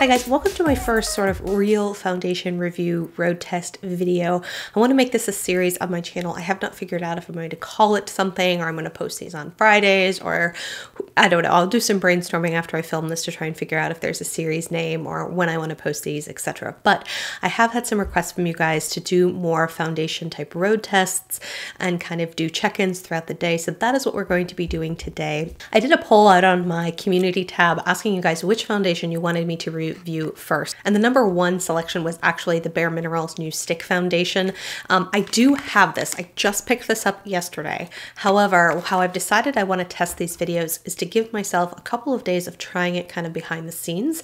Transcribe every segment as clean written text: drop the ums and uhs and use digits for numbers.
Hi guys, welcome to my first sort of real foundation review road test video. I want to make this a series on my channel. I have not figured out if I'm going to call it something or I'm going to post these on Fridays or I don't know. I'll do some brainstorming after I film this to try and figure out if there's a series name or when I want to post these, etc. But I have had some requests from you guys to do more foundation type road tests and kind of do check-ins throughout the day. So that is what we're going to be doing today. I did a poll out on my community tab asking you guys which foundation you wanted me to review first. And the number one selection was actually the Bare Minerals new stick foundation. I do have this. I just picked this up yesterday. However, how I've decided I want to test these videos is to give myself a couple of days of trying it kind of behind the scenes,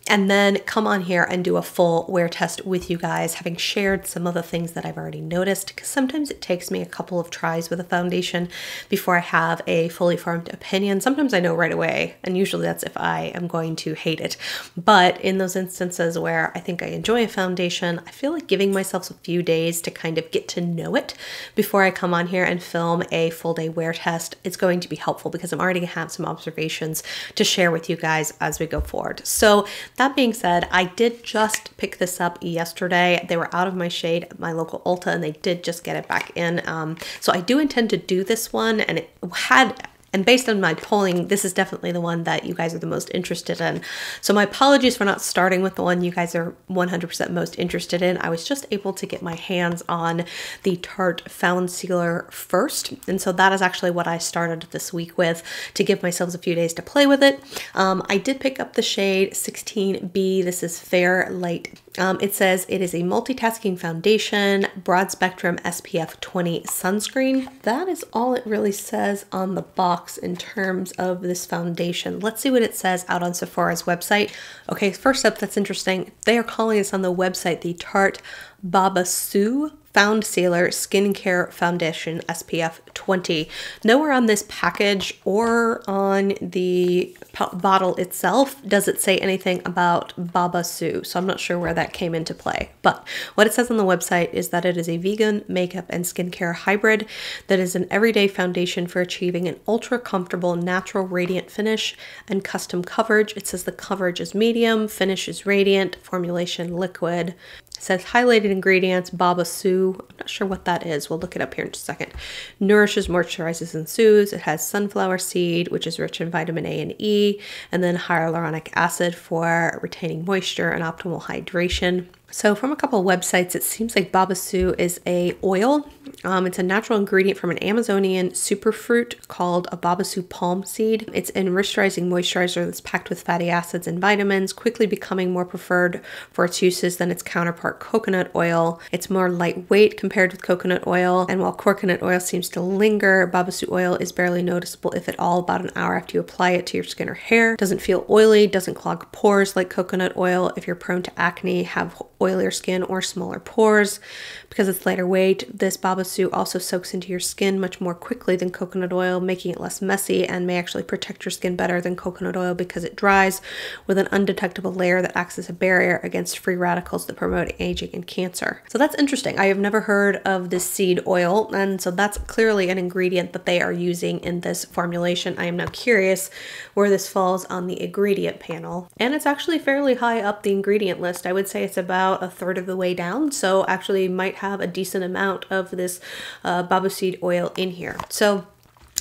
and then come on here and do a full wear test with you guys, having shared some of the things that I've already noticed, because sometimes it takes me a couple of tries with a foundation before I have a fully formed opinion. Sometimes I know right away, and usually that's if I am going to hate it. But in those instances where I think I enjoy a foundation, I feel like giving myself a few days to kind of get to know it before I come on here and film a full day wear test is going to be helpful, because I'm already going to have some observations to share with you guys as we go forward. So that being said, I did just pick this up yesterday. They were out of my shade at my local Ulta and they did just get it back in. So I do intend to do this one, and it had... And based on my polling, this is definitely the one that you guys are the most interested in. So my apologies for not starting with the one you guys are 100% most interested in. I was just able to get my hands on the Tarte Foundcealer first. And so that is actually what I started this week with, to give myself a few days to play with it. I did pick up the shade 16B. This is Fair Light. It says it is a multitasking foundation, broad spectrum SPF 20 sunscreen. That is all it really says on the box in terms of this foundation. Let's see what it says out on Sephora's website. Okay, first up, that's interesting. They are calling this on the website the Tarte Babassu Foundcealer Skincare Foundation SPF 20. Nowhere on this package or on the bottle itself does it say anything about babassu, so I'm not sure where that came into play. But what it says on the website is that it is a vegan makeup and skincare hybrid that is an everyday foundation for achieving an ultra comfortable, natural, radiant finish and custom coverage. It says the coverage is medium, finish is radiant, formulation liquid. It says highlighted ingredients, babassu. I'm not sure what that is. We'll look it up here in just a second. Nourishes, moisturizes, and soothes. It has sunflower seed, which is rich in vitamin A and E, and then hyaluronic acid for retaining moisture and optimal hydration. So from a couple of websites, it seems like babassu is a oil. It's a natural ingredient from an Amazonian superfruit called a babassu palm seed. It's a moisturizing moisturizer that's packed with fatty acids and vitamins, quickly becoming more preferred for its uses than its counterpart coconut oil. It's more lightweight compared with coconut oil, and while coconut oil seems to linger, babassu oil is barely noticeable, if at all, about an hour after you apply it to your skin or hair. Doesn't feel oily, doesn't clog pores like coconut oil. If you're prone to acne, have oilier skin or smaller pores. Because it's lighter weight, this babassu also soaks into your skin much more quickly than coconut oil, making it less messy, and may actually protect your skin better than coconut oil because it dries with an undetectable layer that acts as a barrier against free radicals that promote aging and cancer. So that's interesting. I have never heard of this seed oil, and so that's clearly an ingredient that they are using in this formulation. I am now curious where this falls on the ingredient panel, and it's actually fairly high up the ingredient list. I would say it's about a third of the way down, so actually might have a decent amount of this babassu oil in here. So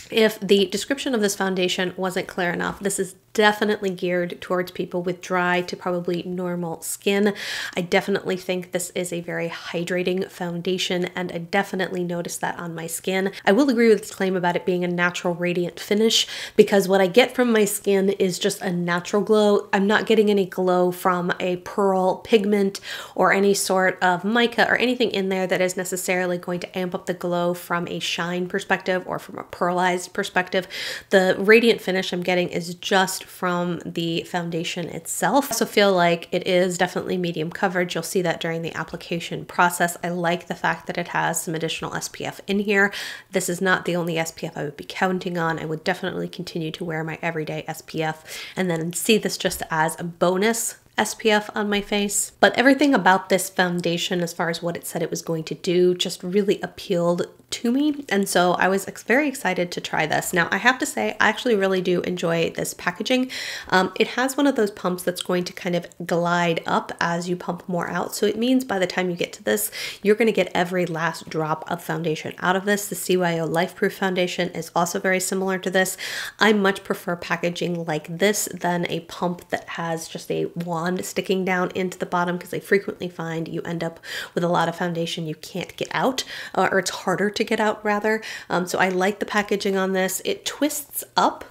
if the description of this foundation wasn't clear enough, this is definitely geared towards people with dry to probably normal skin. I definitely think this is a very hydrating foundation, and I definitely noticed that on my skin. I will agree with this claim about it being a natural radiant finish, because what I get from my skin is just a natural glow. I'm not getting any glow from a pearl pigment or any sort of mica or anything in there that is necessarily going to amp up the glow from a shine perspective or from a pearlized perspective. The radiant finish I'm getting is just from the foundation itself. I also feel like it is definitely medium coverage. You'll see that during the application process. I like the fact that it has some additional SPF in here. This is not the only SPF I would be counting on. I would definitely continue to wear my everyday SPF and then see this just as a bonus SPF on my face. But everything about this foundation, as far as what it said it was going to do, just really appealed to me, and so I was very excited to try this. Now I have to say I actually really do enjoy this packaging. It has one of those pumps that's going to kind of glide up as you pump more out, so it means by the time you get to this, you're going to get every last drop of foundation out of this. The CYO Life Proof foundation is also very similar to this. I much prefer packaging like this than a pump that has just a wand sticking down into the bottom, because I frequently find you end up with a lot of foundation you can't get out, or it's harder to get out rather. So I like the packaging on this. It twists up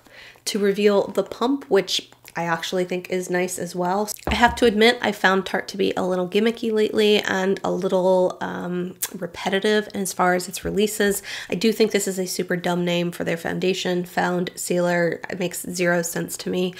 to reveal the pump, which I actually think is nice as well. I have to admit, I found Tarte to be a little gimmicky lately and a little repetitive as far as its releases. I do think this is a super dumb name for their foundation. Foundcealer, it makes zero sense to me,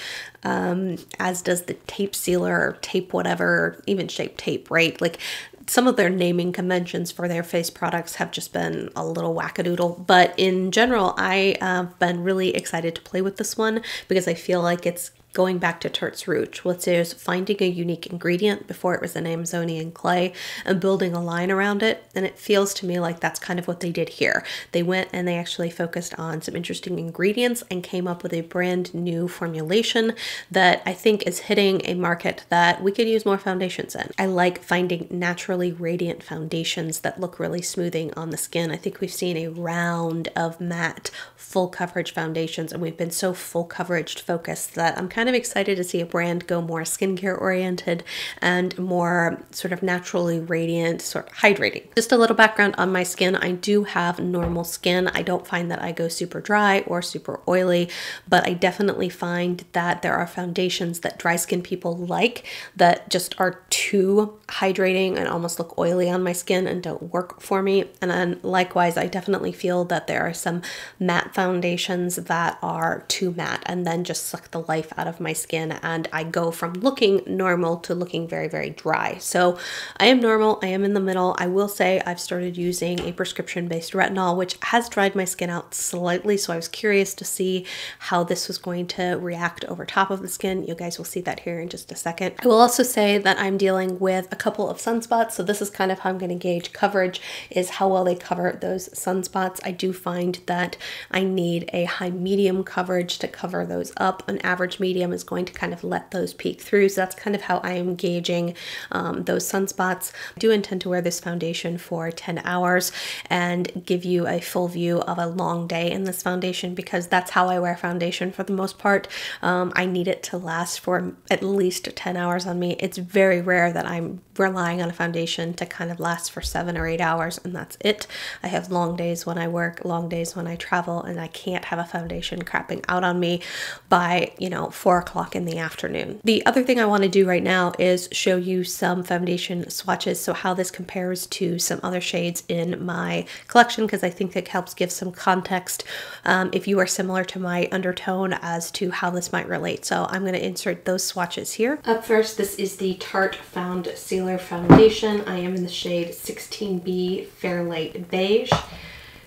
as does the tape sealer or tape whatever, even shape tape, right? Like, some of their naming conventions for their face products have just been a little wackadoodle, but in general, I have been really excited to play with this one because I feel like it's going back to Tarte's roots, which is finding a unique ingredient. Before it was an Amazonian clay, and building a line around it. And it feels to me like that's kind of what they did here. They went and they actually focused on some interesting ingredients and came up with a brand new formulation that I think is hitting a market that we could use more foundations in. I like finding naturally radiant foundations that look really smoothing on the skin. I think we've seen a round of matte full coverage foundations, and we've been so full coverage focused that I'm kind of excited to see a brand go more skincare oriented and more sort of naturally radiant, sort of hydrating. Just a little background on my skin. I do have normal skin. I don't find that I go super dry or super oily, but I definitely find that there are foundations that dry skin people like that just are too hydrating and almost look oily on my skin and don't work for me. And then likewise, I definitely feel that there are some matte foundations that are too matte and then just suck the life out of my skin, and I go from looking normal to looking very, very dry. So I am normal. I am in the middle. I will say I've started using a prescription-based retinol, which has dried my skin out slightly, so I was curious to see how this was going to react over top of the skin. You guys will see that here in just a second. I will also say that I'm dealing with a couple of sunspots, so this is kind of how I'm going to gauge coverage, is how well they cover those sunspots. I do find that I need a high medium coverage to cover those up. An average medium is going to kind of let those peek through, so that's kind of how I am gauging those sunspots. I do intend to wear this foundation for 10 hours and give you a full view of a long day in this foundation, because that's how I wear foundation for the most part. I need it to last for at least 10 hours on me. It's very rare that I'm relying on a foundation to kind of last for 7 or 8 hours, and that's it. I have long days when I work, long days when I travel, and I can't have a foundation crapping out on me by, you know, 4 o'clock in the afternoon. The other thing I want to do right now is show you some foundation swatches, so how this compares to some other shades in my collection, because I think it helps give some context if you are similar to my undertone as to how this might relate. So I'm going to insert those swatches here. Up first, this is the Tarte Foundcealer foundation. I am in the shade 16B Fairlight Beige.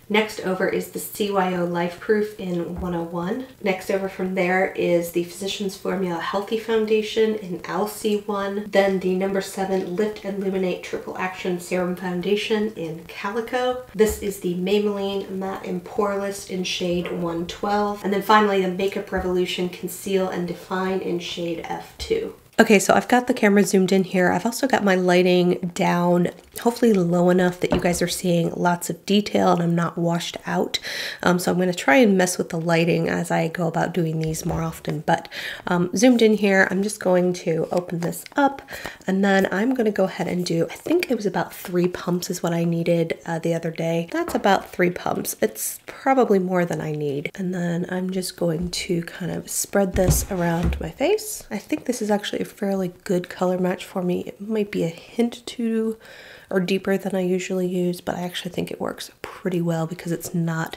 Next over is the CYO Life Proof in 101. Next over from there is the Physicians Formula Healthy Foundation in LC1. Then the number 7 Lift and Illuminate Triple Action Serum Foundation in Calico. This is the Maybelline Matte and Poreless in shade 112. And then finally the Makeup Revolution Conceal and Define in shade F2. Okay, so I've got the camera zoomed in here. I've also got my lighting down, hopefully low enough that you guys are seeing lots of detail and I'm not washed out. So I'm going to try and mess with the lighting as I go about doing these more often. But zoomed in here, I'm just going to open this up, and then I'm going to go ahead and do, I think it was about 3 pumps is what I needed the other day. That's about 3 pumps. It's probably more than I need. And then I'm just going to kind of spread this around my face. I think this is actually a fairly good color match for me. It might be a hint too or deeper than I usually use, but I actually think it works pretty well because it's not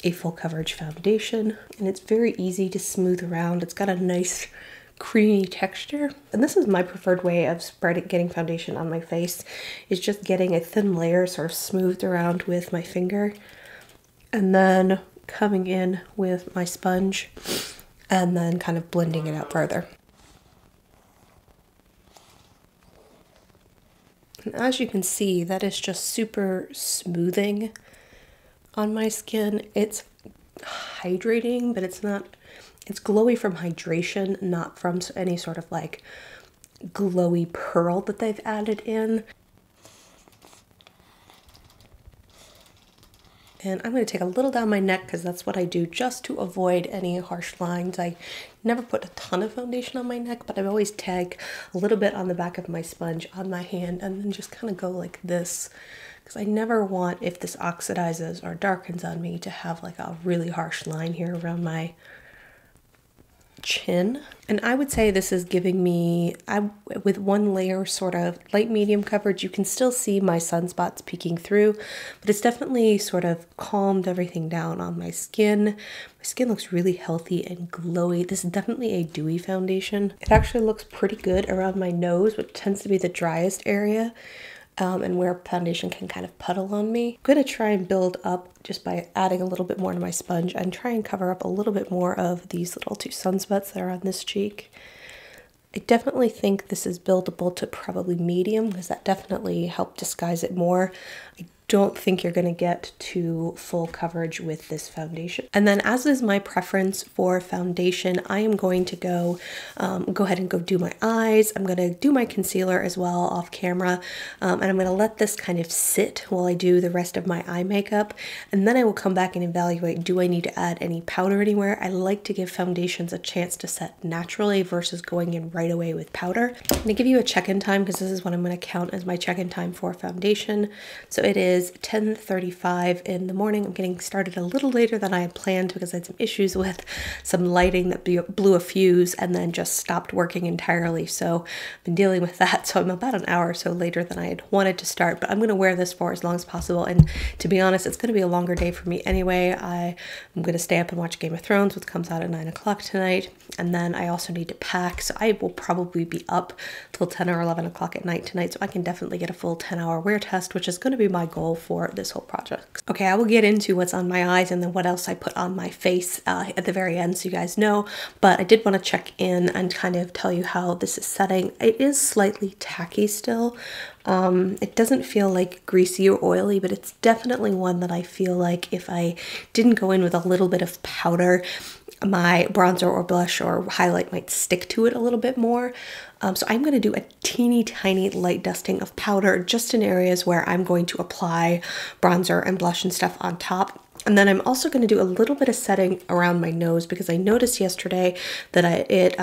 a full coverage foundation and it's very easy to smooth around. It's got a nice creamy texture, and this is my preferred way of getting foundation on my face, is just getting a thin layer sort of smoothed around with my finger and then coming in with my sponge and then kind of blending it out further. And as you can see, that is just super smoothing on my skin. It's hydrating, but it's not, it's glowy from hydration, not from any sort of like glowy pearl that they've added in. And I'm going to take a little down my neck because that's what I do just to avoid any harsh lines. I never put a ton of foundation on my neck, but I always tag a little bit on the back of my sponge on my hand and then just kind of go like this, because I never want, if this oxidizes or darkens on me, to have like a really harsh line here around my chin. And I would say this is giving me, with one layer sort of light medium coverage, you can still see my sunspots peeking through, but it's definitely sort of calmed everything down on my skin. My skin looks really healthy and glowy. This is definitely a dewy foundation. It actually looks pretty good around my nose, which tends to be the driest area. And where foundation can kind of puddle on me. I'm going to try and build up just by adding a little bit more to my sponge and try and cover up a little bit more of these little two sunspots that are on this cheek. I definitely think this is buildable to probably medium because that definitely helped disguise it more. I don't think you're going to get to full coverage with this foundation. And then, as is my preference for foundation, I am going to go ahead and go do my eyes. I'm going to do my concealer as well off camera, and I'm going to let this kind of sit while I do the rest of my eye makeup, and then I will come back and evaluate, do I need to add any powder anywhere? I like to give foundations a chance to set naturally versus going in right away with powder. I'm going to give you a check-in time because this is what I'm going to count as my check-in time for foundation. So it is 10:35 in the morning. I'm getting started a little later than I had planned because I had some issues with some lighting that blew a fuse and then just stopped working entirely. So I've been dealing with that. So I'm about an hour or so later than I had wanted to start, but I'm going to wear this for as long as possible. And to be honest, it's going to be a longer day for me anyway. I'm going to stay up and watch Game of Thrones, which comes out at 9 o'clock tonight. And then I also need to pack. So I will probably be up till 10 or 11 o'clock at night tonight. So I can definitely get a full 10-hour wear test, which is going to be my goal for this whole project. Okay, I will get into what's on my eyes and then what else I put on my face at the very end so you guys know, but I did want to check in and kind of tell you how this is setting. It is slightly tacky still. It doesn't feel like greasy or oily, but it's definitely one that I feel like if I didn't go in with a little bit of powder, my bronzer or blush or highlight might stick to it a little bit more. So I'm going to do a teeny tiny light dusting of powder just in areas where I'm going to apply bronzer and blush and stuff on top. And then I'm also going to do a little bit of setting around my nose because I noticed yesterday that it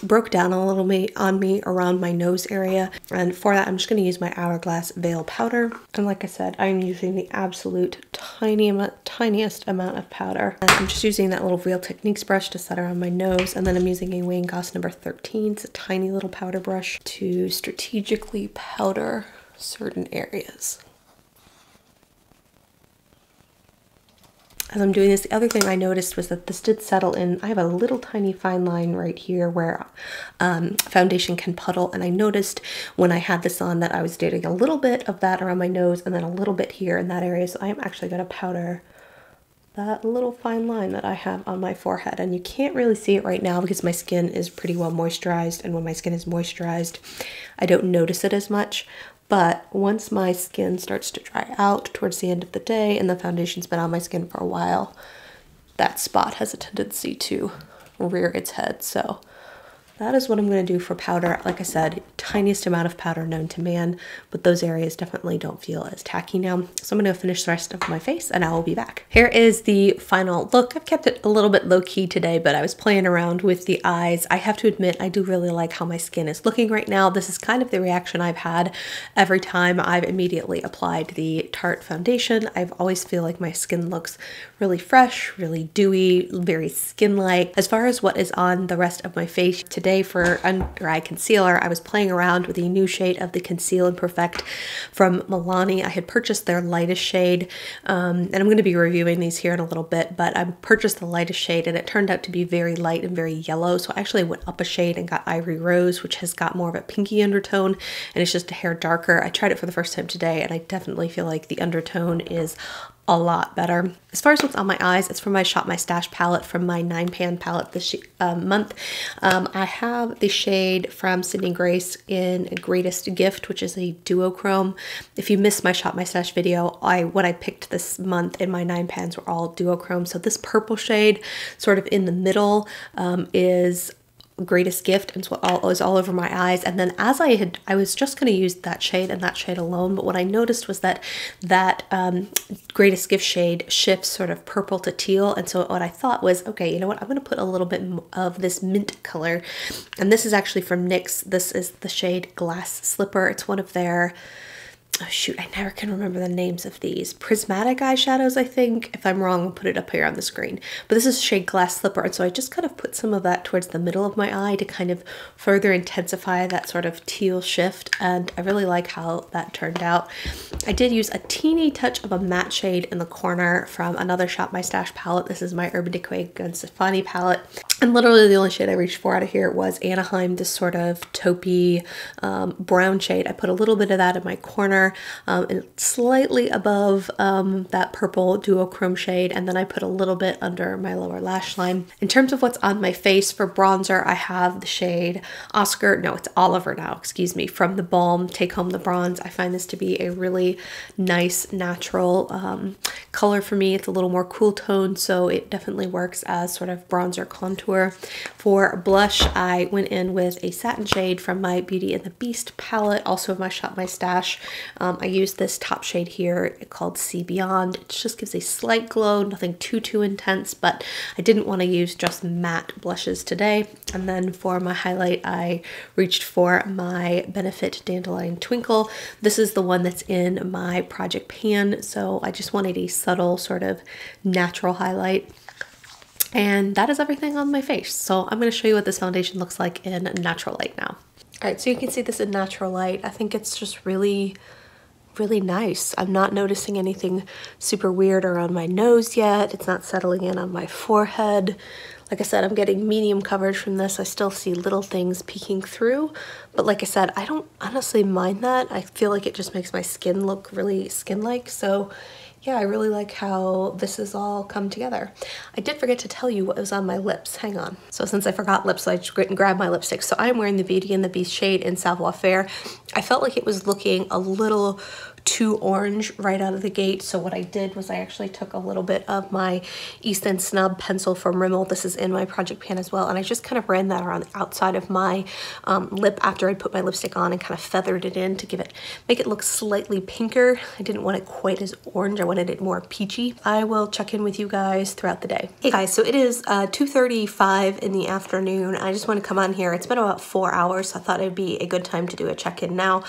broke down a little on me around my nose area. And for that, I'm just going to use my Hourglass Veil powder. And like I said, I'm using the absolute tiniest amount of powder. And I'm just using that little Real Techniques brush to set around my nose. And then I'm using a Wayne Goss number 13. It's a tiny little powder brush to strategically powder certain areas. As I'm doing this, the other thing I noticed was that this did settle in. I have a little tiny fine line right here where foundation can puddle, and I noticed when I had this on that I was getting a little bit of that around my nose and then a little bit here in that area. So I am actually going to powder that little fine line that I have on my forehead, and you can't really see it right now because my skin is pretty well moisturized, and when my skin is moisturized, I don't notice it as much. But once my skin starts to dry out towards the end of the day and the foundation's been on my skin for a while, that spot has a tendency to rear its head. So that is what I'm going to do for powder. Like I said, tiniest amount of powder known to man, but those areas definitely don't feel as tacky now. So I'm going to finish the rest of my face and I will be back. Here is the final look. I've kept it a little bit low-key today, but I was playing around with the eyes. I have to admit, I do really like how my skin is looking right now. This is kind of the reaction I've had every time I've immediately applied the Tarte foundation. I've always feel like my skin looks really fresh, really dewy, very skin-like. As far as what is on the rest of my face today, for under eye concealer, I was playing around with a new shade of the Conceal and Perfect from Milani. I had purchased their lightest shade, and I'm going to be reviewing these here in a little bit, but I purchased the lightest shade and it turned out to be very light and very yellow. So I actually went up a shade and got Ivory Rose, which has got more of a pinky undertone and it's just a hair darker. I tried it for the first time today and I definitely feel like the undertone is a lot better. As far as what's on my eyes, it's from my Shop My Stash palette from my 9-pan palette this month. I have the shade from Sydney Grace in Greatest Gift, which is a duochrome. If you missed my Shop My Stash video, what I picked this month in my 9-pans were all duochrome. So this purple shade, sort of in the middle, is Greatest Gift, and so it was all over my eyes. And then as I was just going to use that shade and that shade alone, but what I noticed was that Greatest Gift shade shifts sort of purple to teal, and so what I thought was, okay, you know what, I'm going to put a little bit of this mint color, and this is actually from NYX. This is the shade Glass Slipper. It's one of their, oh shoot, I never can remember the names of these. Prismatic eyeshadows, I think. If I'm wrong, I'll put it up here on the screen. But this is shade Glass Slipper, and so I just kind of put some of that towards the middle of my eye to kind of further intensify that sort of teal shift, and I really like how that turned out. I did use a teeny touch of a matte shade in the corner from another Shop My Stash palette. This is my Urban Decay Gwen Stefani palette, and literally the only shade I reached for out of here was Anaheim, this sort of taupey brown shade. I put a little bit of that in my corner, and slightly above that purple duochrome shade, and then I put a little bit under my lower lash line. In terms of what's on my face for bronzer, I have the shade it's Oliver now, excuse me, from the Balm Take Home the Bronze. I find this to be a really nice natural color for me. It's a little more cool tone, so it definitely works as sort of bronzer contour. For blush, I went in with a satin shade from my Beauty and the Beast palette, also my Shop My Stash. I used this top shade here called See Beyond. It just gives a slight glow, nothing too intense, but I didn't want to use just matte blushes today. And then for my highlight, I reached for my Benefit Dandelion Twinkle. This is the one that's in my project pan, so I just wanted a subtle sort of natural highlight. And that is everything on my face. So I'm going to show you what this foundation looks like in natural light now. All right, so you can see this in natural light. I think it's just really nice. I'm not noticing anything super weird around my nose yet. It's not settling in on my forehead. Like I said, I'm getting medium coverage from this. I still see little things peeking through, but like I said, I don't honestly mind that. I feel like it just makes my skin look really skin-like. So yeah, I really like how this has all come together. I did forget to tell you what was on my lips. Hang on. So since I forgot lips, I just went and grabbed my lipstick. So I'm wearing the Beauty and the Beast shade in Savoir Faire. I felt like it was looking a little too orange right out of the gate, so what I did was I actually took a little bit of my East End Snub pencil from Rimmel. This is in my project pan as well, and I just kind of ran that around the outside of my lip after I put my lipstick on and kind of feathered it in to make it look slightly pinker. I didn't want it quite as orange. I wanted it more peachy. I will check in with you guys throughout the day. Hey guys, so it is 2:35 in the afternoon. I just want to come on here. It's been about 4 hours, so I thought it'd be a good time to do a check-in now. I'm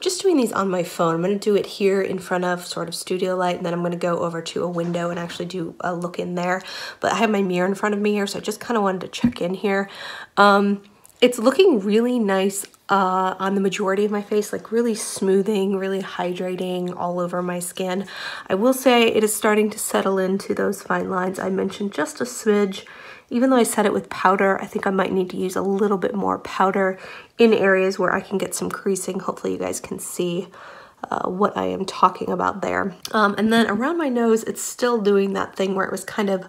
just doing these on my phone. I'm going to do it here in front of sort of studio light, and then I'm going to go over to a window and actually do a look in there. But I have my mirror in front of me here, so I just kind of wanted to check in here. It's looking really nice on the majority of my face, like really smoothing, really hydrating all over my skin. I will say it is starting to settle into those fine lines I mentioned just a smidge. Even though I set it with powder, I think I might need to use a little bit more powder in areas where I can get some creasing. Hopefully you guys can see what I am talking about there. And then around my nose, it's still doing that thing where it was kind of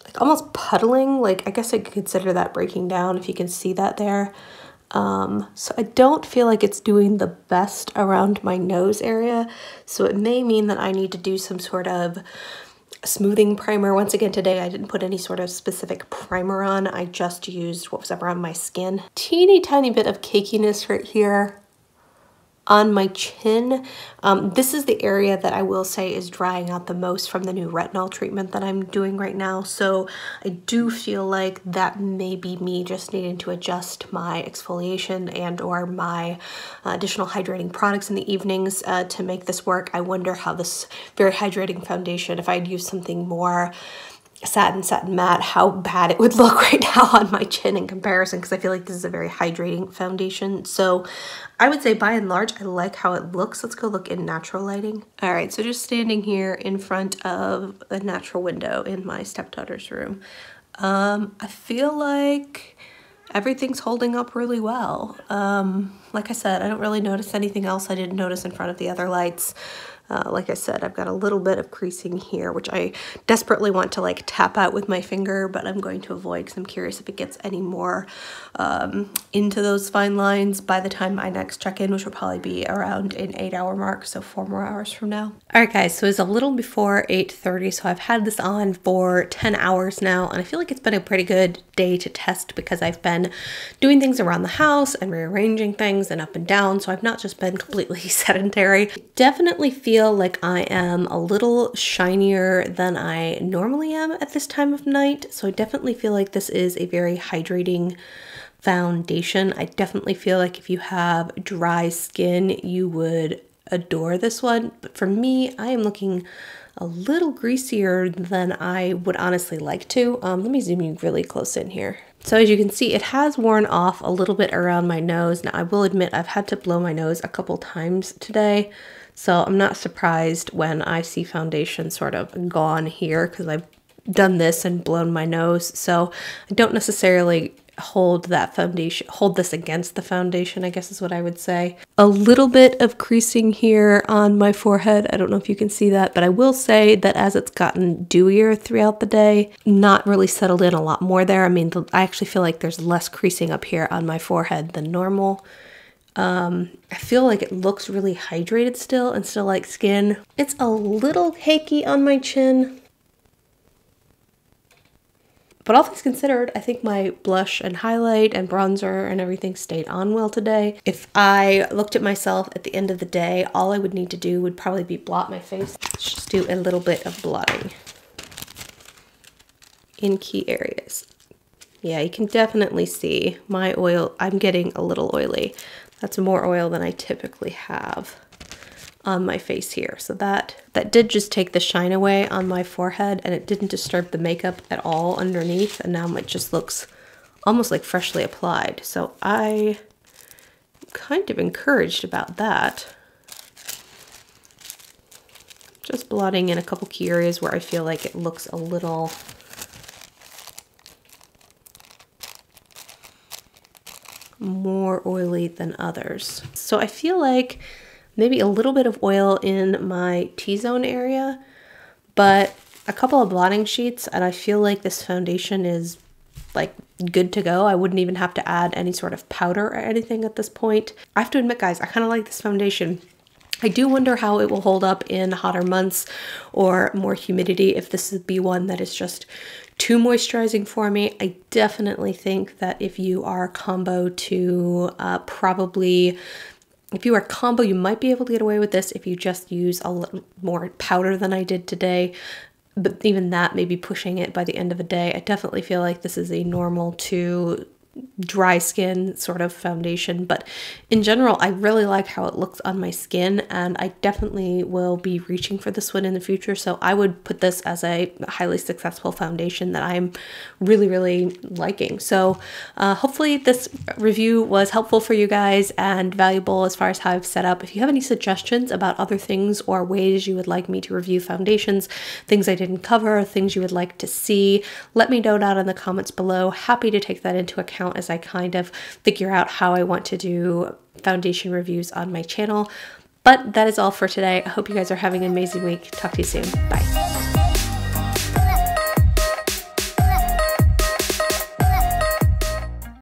like almost puddling. Like, I guess I could consider that breaking down, if you can see that there. So I don't feel like it's doing the best around my nose area. So it may mean that I need to do some sort of smoothing primer. Once again, today I didn't put any sort of specific primer on. I just used what was around my skin. Teeny tiny bit of cakiness right here on my chin. This is the area that I will say is drying out the most from the new retinol treatment that I'm doing right now. So I do feel like that may be me just needing to adjust my exfoliation and or my additional hydrating products in the evenings to make this work. I wonder how this very hydrating foundation, if I'd use something more satin matte, how bad it would look right now on my chin in comparison, because I feel like this is a very hydrating foundation. So I would say by and large, I like how it looks. Let's go look in natural lighting. All right, so just standing here in front of a natural window in my stepdaughter's room. I feel like everything's holding up really well. Like I said, I don't really notice anything else I didn't notice in front of the other lights. Like I said, I've got a little bit of creasing here, which I desperately want to like tap out with my finger, but I'm going to avoid because I'm curious if it gets any more into those fine lines by the time I next check in, which will probably be around an 8-hour mark, so 4 more hours from now. All right, guys, so it's a little before 8:30, so I've had this on for 10 hours now, and I feel like it's been a pretty good day to test because I've been doing things around the house and rearranging things and up and down, so I've not just been completely sedentary. Definitely feel like I am a little shinier than I normally am at this time of night, so I definitely feel like this is a very hydrating foundation. I definitely feel like if you have dry skin, you would adore this one, but for me, I am looking a little greasier than I would honestly like to. Let me zoom you really close in here. So as you can see, it has worn off a little bit around my nose. Now I will admit I've had to blow my nose a couple times today, so I'm not surprised when I see foundation sort of gone here because I've done this and blown my nose. So I don't necessarily hold this against the foundation, I guess is what I would say. A little bit of creasing here on my forehead. I don't know if you can see that, but I will say that as it's gotten dewier throughout the day, not really settled in a lot more there. I mean, I actually feel like there's less creasing up here on my forehead than normal. I feel like it looks really hydrated still and still like skin. It's a little cakey on my chin. But all things considered, I think my blush and highlight and bronzer and everything stayed on well today. If I looked at myself at the end of the day, all I would need to do would probably be blot my face. Just do a little bit of blotting in key areas. Yeah, you can definitely see my oil. I'm getting a little oily. That's more oil than I typically have on my face here. So that did just take the shine away on my forehead, and it didn't disturb the makeup at all underneath, and now it just looks almost like freshly applied. So I'm kind of encouraged about that. Just blotting in a couple key areas where I feel like it looks a little more oily than others. So I feel like maybe a little bit of oil in my T-zone area, but a couple of blotting sheets, and I feel like this foundation is like good to go. I wouldn't even have to add any sort of powder or anything at this point. I have to admit, guys, I kind of like this foundation. I do wonder how it will hold up in hotter months or more humidity, if this would be one that is just too moisturizing for me. I definitely think that if you are combo to if you are combo, you might be able to get away with this if you just use a little more powder than I did today. But even that may be pushing it by the end of the day. I definitely feel like this is a normal to dry skin sort of foundation, but in general I really like how it looks on my skin, and I definitely will be reaching for this one in the future. So I would put this as a highly successful foundation that I'm really liking. So hopefully this review was helpful for you guys and valuable as far as how I've set up. If you have any suggestions about other things or ways you would like me to review foundations, things I didn't cover, things you would like to see, let me know down in the comments below. Happy to take that into account as I kind of figure out how I want to do foundation reviews on my channel. But that is all for today. I hope you guys are having an amazing week. Talk to you soon. Bye.